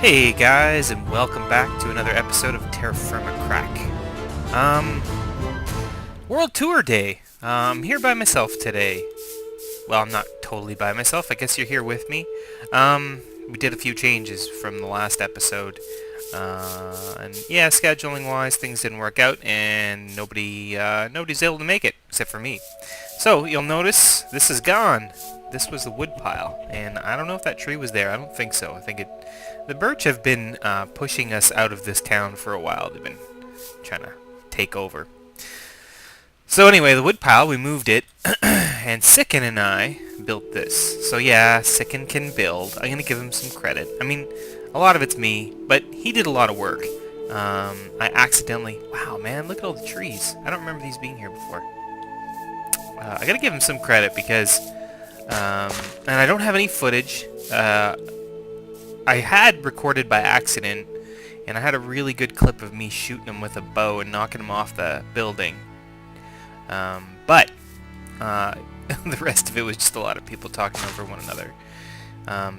Hey guys, and welcome back to another episode of Terrafirmacrack. World Tour Day. I'm here by myself today. Well, I'm not totally by myself. I guess you're here with me. We did a few changes from the last episode. And yeah, scheduling-wise, things didn't work out, and nobody's able to make it, except for me. So, you'll notice, this is gone. This was the wood pile, and I don't know if that tree was there. I don't think so. I think the birch have been pushing us out of this town for a while. They've been trying to take over. So anyway, the wood pile, we moved it, and Sicken and I built this. So yeah, Sicken can build. I'm going to give him some credit. I mean, a lot of it's me, but he did a lot of work. I accidentally... Wow, man, look at all the trees. I don't remember these being here before. I got to give him some credit because... and I don't have any footage. I had recorded by accident, and I had a really good clip of me shooting him with a bow and knocking him off the building. But the rest of it was just a lot of people talking over one another.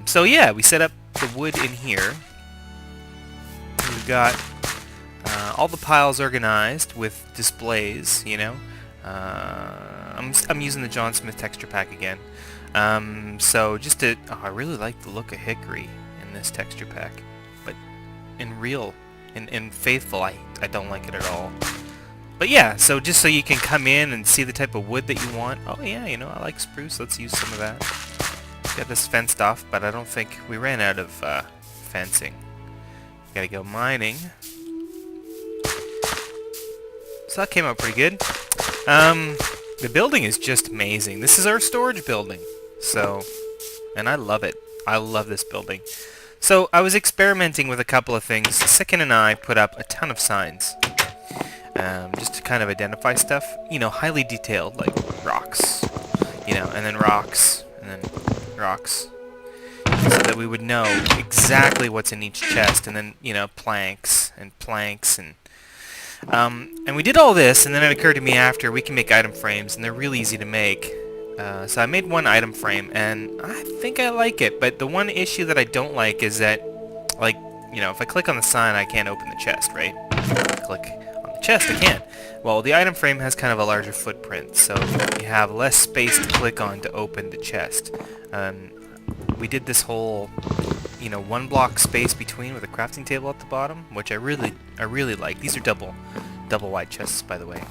So yeah, we set up the wood in here. We've got all the piles organized with displays, you know. I'm using the John Smith texture pack again. So just to... Oh, I really like the look of hickory in this texture pack. But in real, in faithful, I don't like it at all. But yeah, so just so you can come in and see the type of wood that you want. Oh yeah, you know, I like spruce. Let's use some of that. Got this fenced off, but I don't think... We ran out of fencing. Gotta go mining. So that came out pretty good. The building is just amazing. This is our storage building. So, and I love it. I love this building. So, I was experimenting with a couple of things. Sicken and I put up a ton of signs. Just to kind of identify stuff. You know, highly detailed, like rocks. You know, and then rocks, and then rocks. So that we would know exactly what's in each chest. And then, you know, planks, and we did all this, and then it occurred to me after, we can make item frames, and they're really easy to make. So I made one item frame, and I think I like it, but the one issue that I don't like is that, like, you know, if I click on the sign, I can't open the chest, right? If I click on the chest, I can. Well, the item frame has kind of a larger footprint, so you have less space to click on to open the chest. We did this whole, you know, one block space between with a crafting table at the bottom, which I really like. These are double wide chests, by the way.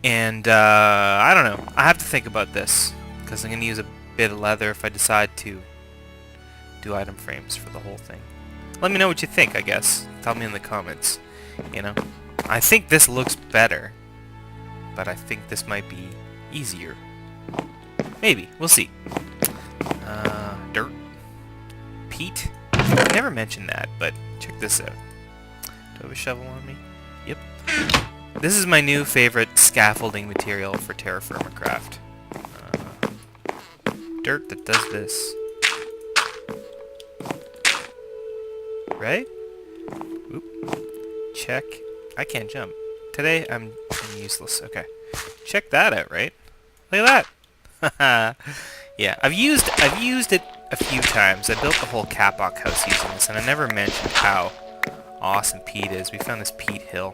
And I don't know. I have to think about this because I'm going to use a bit of leather if I decide to do item frames for the whole thing. Let me know what you think, I guess. Tell me in the comments. You know, I think this looks better, but I think this might be easier. Maybe. We'll see. Dirt. Peat. I never mentioned that, but check this out. Do I have a shovel on me? Yep. This is my new favorite scaffolding material for Terrafirmacraft. Dirt that does this. Right? Oop. Check. I can't jump. Today I'm useless. Okay. Check that out, right? Look at that. Yeah, I've used it a few times. I built the whole Kapok house using this, and I never mentioned how awesome peat is. We found this peat hill,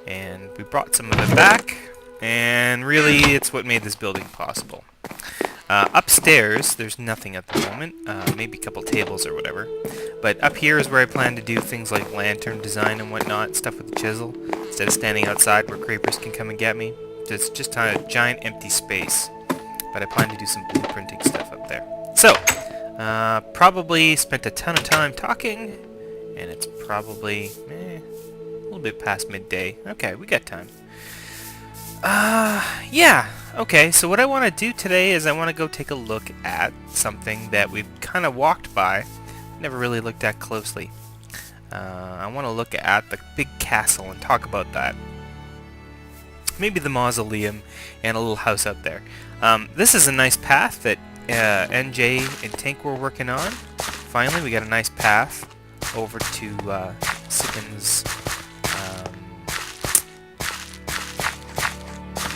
and we brought some of it back, and really it's what made this building possible. Upstairs, there's nothing at the moment, maybe a couple tables or whatever, but up here is where I plan to do things like lantern design and whatnot, stuff with the chisel, instead of standing outside where creepers can come and get me. It's just a giant empty space. But I plan to do some blueprinting stuff up there. So, probably spent a ton of time talking, and it's probably a little bit past midday. Okay, we got time. Yeah. Okay, so what I want to do today is I want to go take a look at something that we've kind of walked by, never really looked at closely. I want to look at the big castle and talk about that. Maybe the mausoleum and a little house out there. This is a nice path that NJ and Tank were working on. Finally, we got a nice path over to Sicken's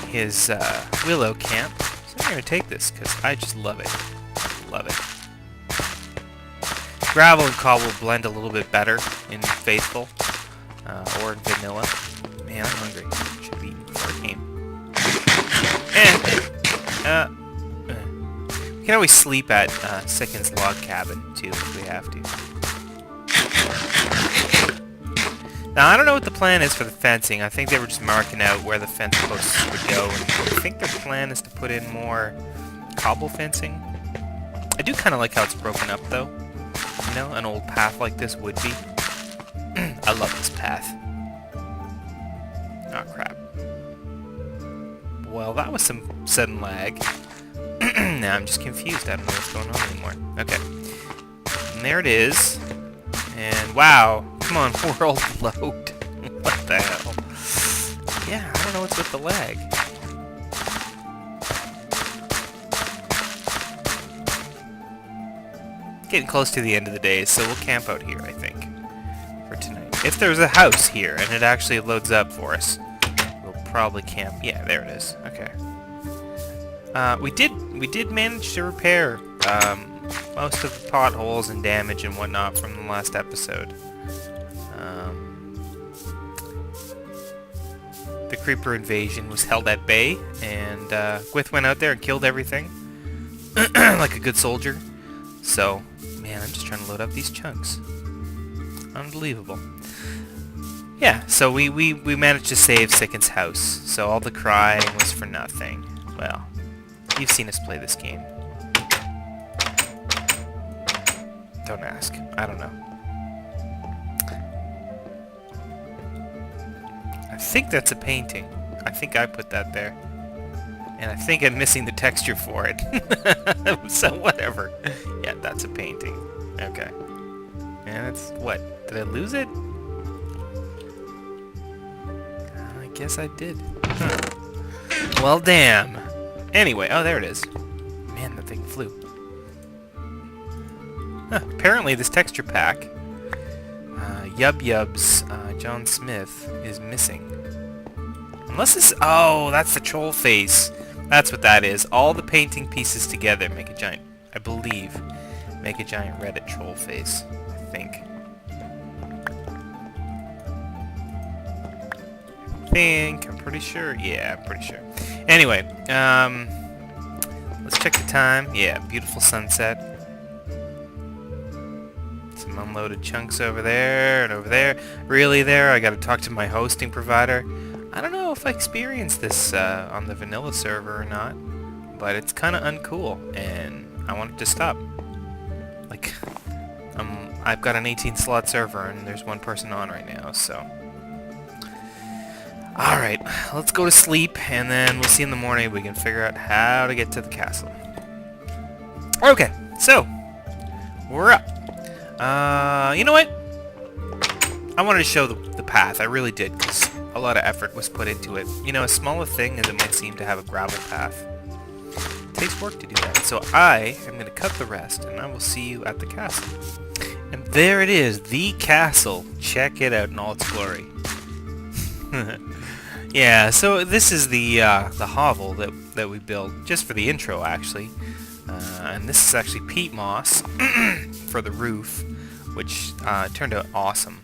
his willow camp. So I'm going to take this because I just love it. Love it. gravel and cobble blend a little bit better in Faithful or in Vanilla. Man, I'm hungry. Should have eaten before I came. We can always sleep at Sicken's log cabin, too, if we have to. Now, I don't know what the plan is for the fencing. I think they were just marking out where the fence posts would go. And I think their plan is to put in more cobble fencing. I do kind of like how it's broken up, though. You know, an old path like this would be. I love this path. Oh, crap. Well, that was some sudden lag. Now I'm just confused. I don't know what's going on anymore. Okay. And there it is. And wow. Come on, world load. What the hell? Yeah, I don't know what's with the lag. Getting close to the end of the day, so we'll camp out here, I think, for tonight. If there's a house here and it actually loads up for us, we'll probably camp. Yeah, there it is. Okay. We did manage to repair most of the potholes and damage and whatnot from the last episode. The creeper invasion was held at bay, and Gwith went out there and killed everything like a good soldier. So, man, I'm just trying to load up these chunks. Unbelievable. Yeah, so we managed to save Sicken's house, so all the crying was for nothing. Well, you've seen us play this game. Don't ask. I don't know. I think that's a painting. I think I put that there. And I think I'm missing the texture for it. So whatever. Yeah, that's a painting. Okay. And it's what? Did I lose it? I guess I did. Huh. Well, damn. Anyway, oh, there it is. Man, that thing flew. Huh, apparently this texture pack, Yub Yub's John Smith, is missing. Unless this... Oh, that's the troll face. That's what that is. All the painting pieces together make a giant... I believe, make a giant Reddit troll face. I think. I'm pretty sure. Yeah, I'm pretty sure. Anyway, let's check the time. Yeah, beautiful sunset. Some unloaded chunks over there and over there. Really there? I gotta talk to my hosting provider. I don't know if I experienced this on the vanilla server or not, but it's kind of uncool, and I want it to stop. Like, I've got an 18-slot server, and there's one person on right now, so... Alright, let's go to sleep, and then we'll see in the morning if we can figure out how to get to the castle. Okay, so, we're up. You know what? I wanted to show the path, I really did, because a lot of effort was put into it. You know, as small a thing as it might seem to have a gravel path, it takes work to do that. So I am going to cut the rest, and I will see you at the castle. And there it is, the castle. Check it out in all its glory. Yeah, so this is the hovel that we built, just for the intro, actually. And this is actually peat moss for the roof, which turned out awesome.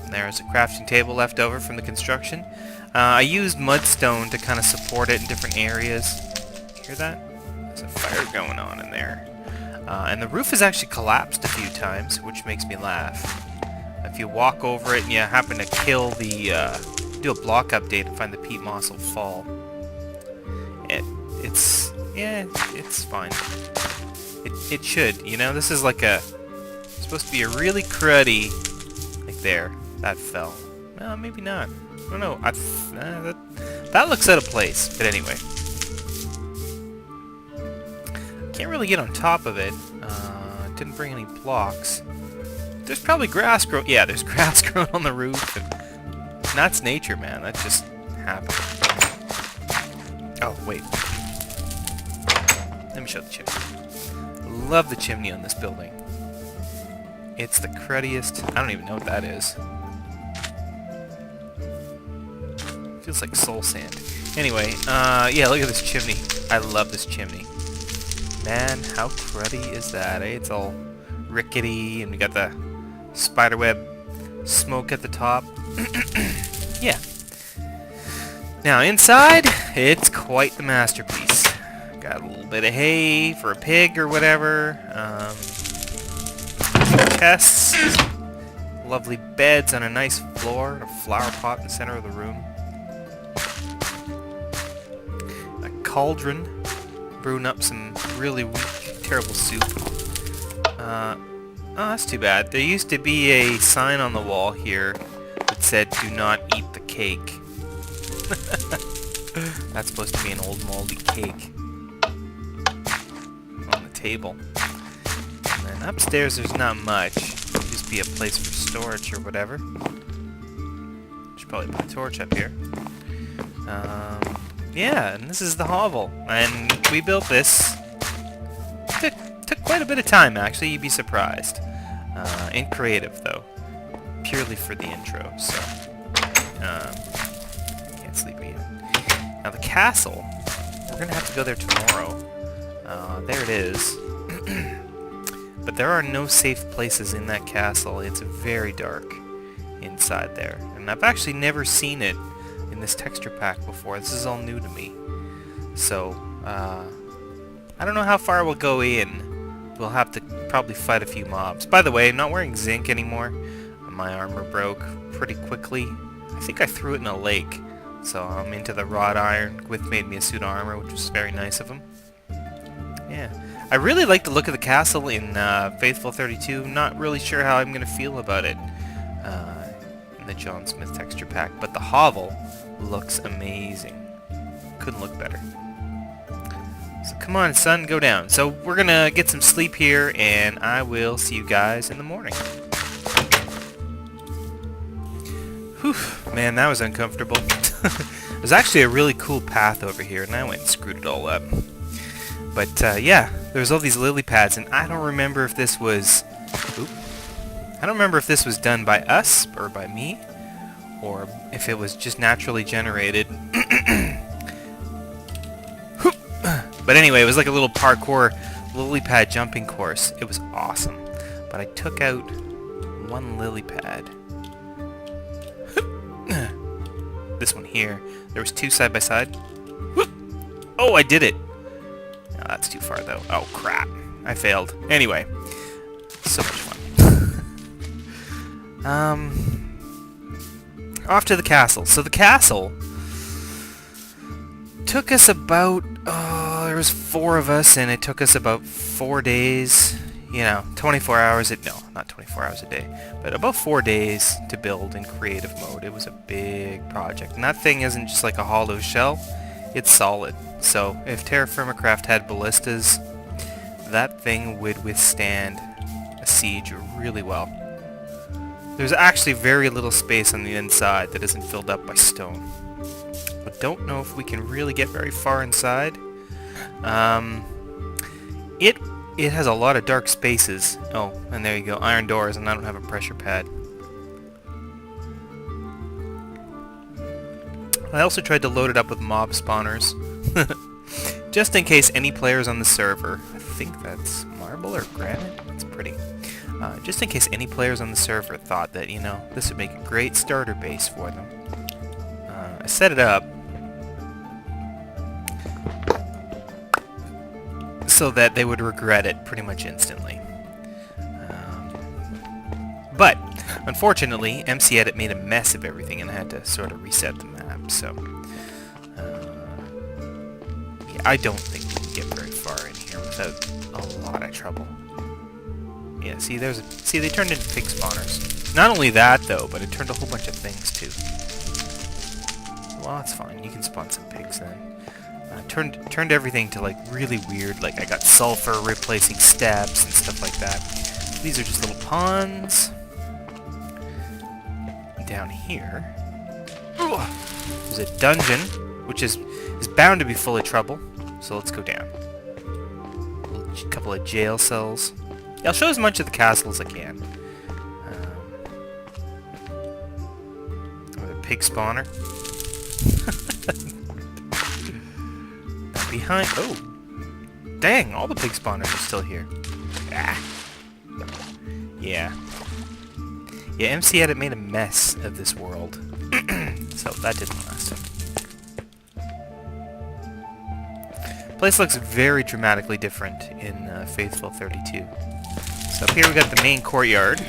There's a crafting table left over from the construction. I used mudstone to kind of support it in different areas. Hear that? There's a fire going on in there. And the roof has actually collapsed a few times, which makes me laugh. If you walk over it and you happen to kill the... do a block update and find the peat moss will fall. It's fine. It should, you know? This is like a... It's supposed to be a really cruddy... Like there. That fell. Well, maybe not. I don't know. That looks out of place. But anyway. Can't really get on top of it. Didn't bring any blocks. There's probably grass grow. Yeah, there's grass growing on the roof. And that's nature, man. That just happened. Oh, wait. Let me show the chimney. I love the chimney on this building. It's the cruddiest. I don't even know what that is. Feels like soul sand. Anyway, yeah, look at this chimney. I love this chimney. Man, how cruddy is that, eh? It's all rickety, and we got the spiderweb smoke at the top. Yeah. Now inside, it's quite the masterpiece. Got a little bit of hay for a pig or whatever. Chests. Lovely beds on a nice floor. And a flower pot in the center of the room. A cauldron. Brewing up some really weak, terrible soup. Oh, that's too bad. There used to be a sign on the wall here that said, "Do not eat the cake." That's supposed to be an old moldy cake on the table. And then upstairs there's not much. It'll just be a place for storage or whatever. Should probably put a torch up here. Yeah, and this is the hovel. And we built this. Took quite a bit of time, actually. You'd be surprised. In creative, though. Purely for the intro, so... can't sleep yet. Now, the castle. We're going to have to go there tomorrow. There it is. But there are no safe places in that castle. It's very dark inside there. And I've actually never seen it in this texture pack before. This is all new to me. So, I don't know how far we'll go in. We'll have to probably fight a few mobs. By the way, I'm not wearing zinc anymore. My armor broke pretty quickly. I think I threw it in a lake. So I'm into the wrought iron. Gwith made me a suit of armor, which was very nice of him. Yeah. I really like the look of the castle in Faithful 32. Not really sure how I'm going to feel about it in the John Smith texture pack. But the hovel looks amazing. Couldn't look better. So come on, son, go down. So we're going to get some sleep here, and I will see you guys in the morning. Whew, man, that was uncomfortable. There's actually a really cool path over here, and I went and screwed it all up. But, yeah, there's all these lily pads, and I don't remember if this was... I don't remember if this was done by us, or by me, or if it was just naturally generated. But anyway, it was like a little parkour lily pad jumping course. It was awesome. But I took out one lily pad. This one here. There was two side by side. Oh, I did it! No, that's too far though. Oh crap. I failed. Anyway. So much fun. Off to the castle. So the castle took us about... there was 4 of us, and it took us about 4 days. You know, 24 hours... No, not 24 hours a day. But about 4 days to build in creative mode. It was a big project. And that thing isn't just like a hollow shell. It's solid. So, if Terrafirmacrack had ballistas, that thing would withstand a siege really well. There's actually very little space on the inside that isn't filled up by stone. But don't know if we can really get very far inside. It has a lot of dark spaces. Oh, and there you go, iron doors, and I don't have a pressure pad. I also tried to load it up with mob spawners. Just in case any players on the server, I think that's marble or granite, it's pretty. Just in case any players on the server thought that, you know, this would make a great starter base for them. I set it up so that they would regret it pretty much instantly. But, unfortunately, MC Edit made a mess of everything and I had to sort of reset the map, so... yeah, I don't think we can get very far in here without a lot of trouble. Yeah, see, they turned into pig spawners. Not only that, though, but it turned a whole bunch of things, too. Well, that's fine. You can spawn some pigs, then. Turned everything to, like, really weird. Like, I got sulfur replacing steps and stuff like that. These are just little ponds. Down here, there's a dungeon, which is bound to be full of trouble. So let's go down. A couple of jail cells. Yeah, I'll show as much of the castle as I can. Another pig spawner. Behind... Oh! Dang, all the pig spawners are still here. Ah. Yeah. Yeah, MC Edit made a mess of this world. So that didn't last. Place looks very dramatically different in Faithful 32. So up here we got the main courtyard.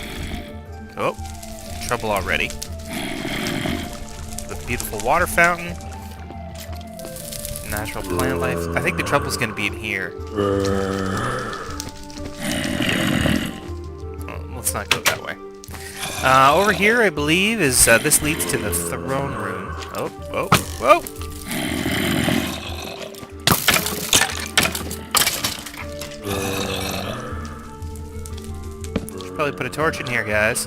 Oh, trouble already. The beautiful water fountain. Natural plant life. I think the trouble's going to be in here. Oh, let's not go that way. Over here, I believe, is this leads to the throne room. Oh, whoa, whoa! Should probably put a torch in here, guys.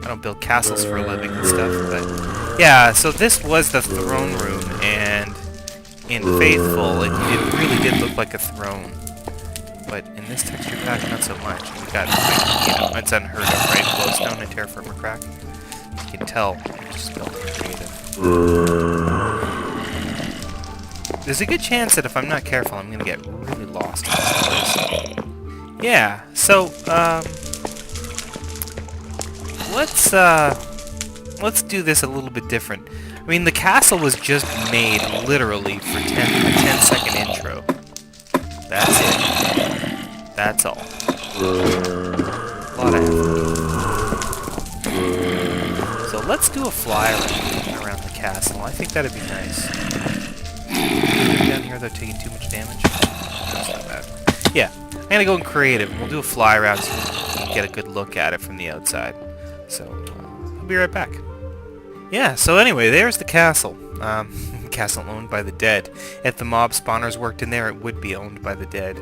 I don't build castles for a living and stuff, but yeah. So this was the throne room, and in Faithful, it really did look like a throne. But in this texture pack, not so much. We got, you know, it's unheard of, right? Glowstone and Terrafirmacrack. You can tell, I'm just building creative. There's a good chance that if I'm not careful, I'm gonna get really lost in this place. Yeah, so, let's do this a little bit different. I mean, the castle was just made, literally, for a 10-second intro. That's it. That's all. A lot of effort. So let's do a fly around the castle. I think that'd be nice. Down here, they're taking too much damage. That's not bad. Yeah, I'm gonna go in creative. We'll do a fly around so you can get a good look at it from the outside. So, I'll be right back. Yeah, so anyway, there's the castle. Castle owned by the dead. If the mob spawners worked in there, it would be owned by the dead.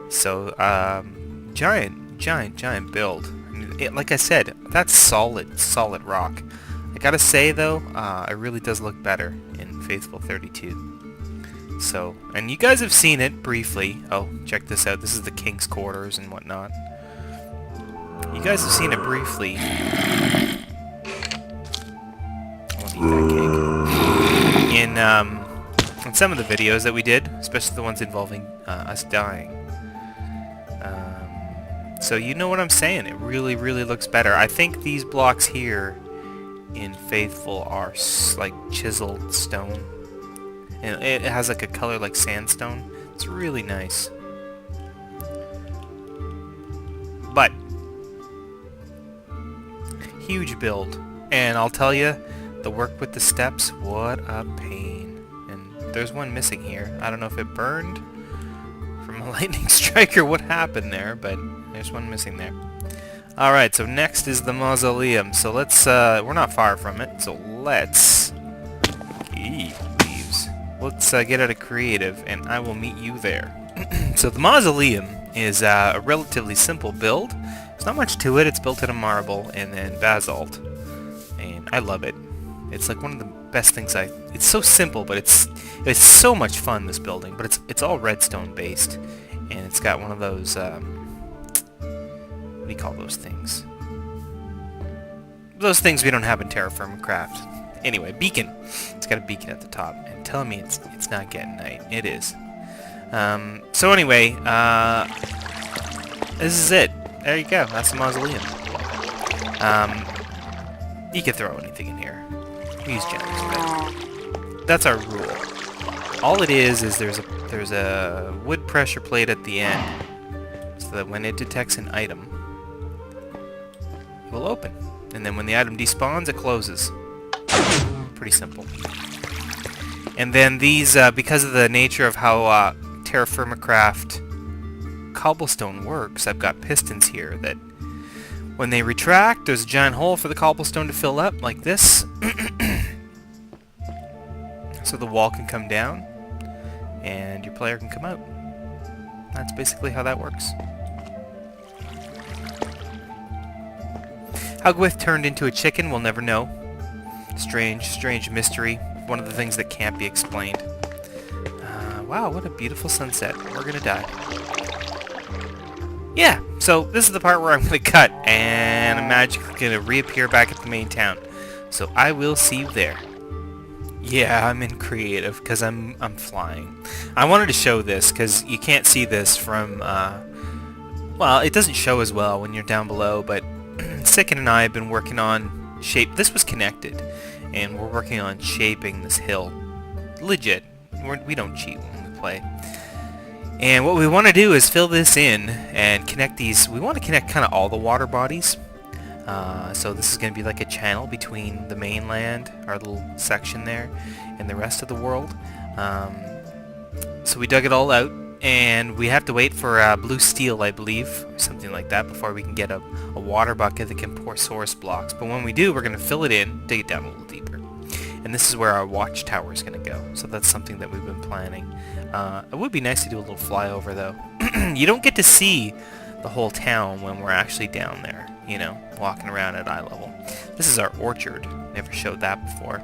So, giant build. I mean, like I said, that's solid rock. I gotta say, though, it really does look better in Faithful 32. So, and you guys have seen it briefly. Oh, check this out. This is the king's quarters and whatnot. You guys have seen it briefly. In some of the videos that we did, especially the ones involving us dying. So you know what I'm saying. It really looks better. I think these blocks here in Faithful are like chiseled stone. And it has like a color like sandstone. It's really nice. But huge build. And I'll tell you, the work with the steps, what a pain. And there's one missing here. I don't know if it burned from a lightning strike or what happened there, but there's one missing there. Alright, so next is the mausoleum. So let's, we're not far from it, so let's... leaves. Let's get out of creative, and I will meet you there. So the mausoleum is a relatively simple build. There's not much to it. It's built out of marble and then basalt. And I love it. It's like one of the best things it's so simple, but it's so much fun, this building. But it's all redstone based, and it's got one of those what do you call those things? Those things we don't have in Terrafirmacrack. Anyway, beacon. It's got a beacon at the top, and telling me it's not getting night. It is. So anyway, this is it. There you go. That's the mausoleum. You can throw anything in here. We use gems, but that's our rule. All it is there's a wood pressure plate at the end, so that when it detects an item, it will open. And then when the item despawns, it closes. Pretty simple. And then these, because of the nature of how Terrafirmacraft cobblestone works, I've got pistons here that when they retract, there's a giant hole for the cobblestone to fill up, like this. So the wall can come down, and your player can come out. That's basically how that works. How Gwith turned into a chicken, we'll never know. Strange mystery. One of the things that can't be explained. Wow, what a beautiful sunset. We're gonna die. Yeah, so this is the part where I'm gonna cut, and I'm magically gonna reappear back at the main town. So I will see you there. Yeah, I'm in creative because I'm flying. I wanted to show this because you can't see this from Well, it doesn't show as well when you're down below, but Sicken and I have been working on this was connected, and we're working on shaping this hill. Legit. We don't cheat when we play. And what we want to do is fill this in and connect these. We want to connect kind of all the water bodies. So this is going to be like a channel between the mainland, our little section there, and the rest of the world. So we dug it all out, and we have to wait for blue steel, I believe, or something like that, before we can get a water bucket that can pour source blocks. But when we do, we're going to fill it in, dig it down a little deeper. And this is where our watchtower is going to go. So that's something that we've been planning. It would be nice to do a little flyover, though. You don't get to see the whole town when we're actually down there, you know, walking around at eye level. This is our orchard. Never showed that before.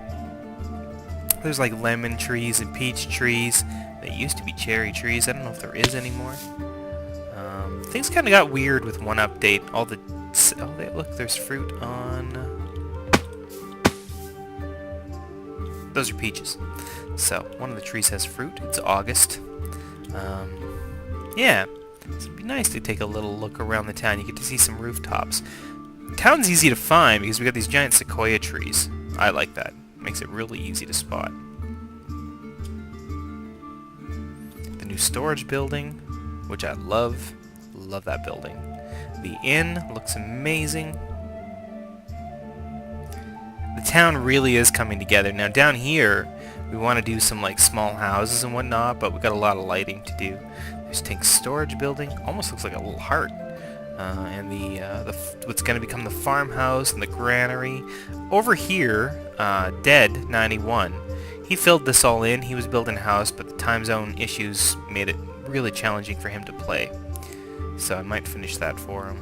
There's like lemon trees and peach trees. They used to be cherry trees. I don't know if there is anymore. Things kind of got weird with one update. Look, there's fruit on... Those are peaches. So, one of the trees has fruit. It's August. Yeah. So it'd be nice to take a little look around the town. You get to see some rooftops. The town's easy to find because we got these giant sequoia trees. I like that. Makes it really easy to spot. The new storage building, which I love. Love that building. The inn looks amazing. The town really is coming together. Now down here, we want to do some like small houses and whatnot, but we got a lot of lighting to do. There's Tink's storage building, almost looks like a little heart, and what's going to become the farmhouse and the granary. Over here, Dead 91, he filled this all in. He was building a house, but the time zone issues made it really challenging for him to play. So I might finish that for him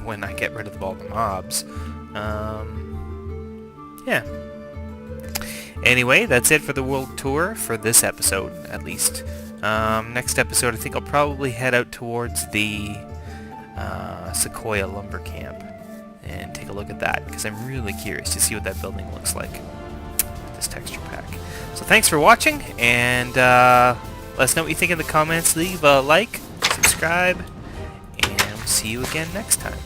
when I get rid of all the mobs. Yeah. Anyway, that's it for the world tour for this episode, at least. Next episode, I think I'll probably head out towards the Sequoia Lumber Camp and take a look at that, because I'm really curious to see what that building looks like with this texture pack. So thanks for watching, and let us know what you think in the comments. Leave a like, subscribe, and we'll see you again next time.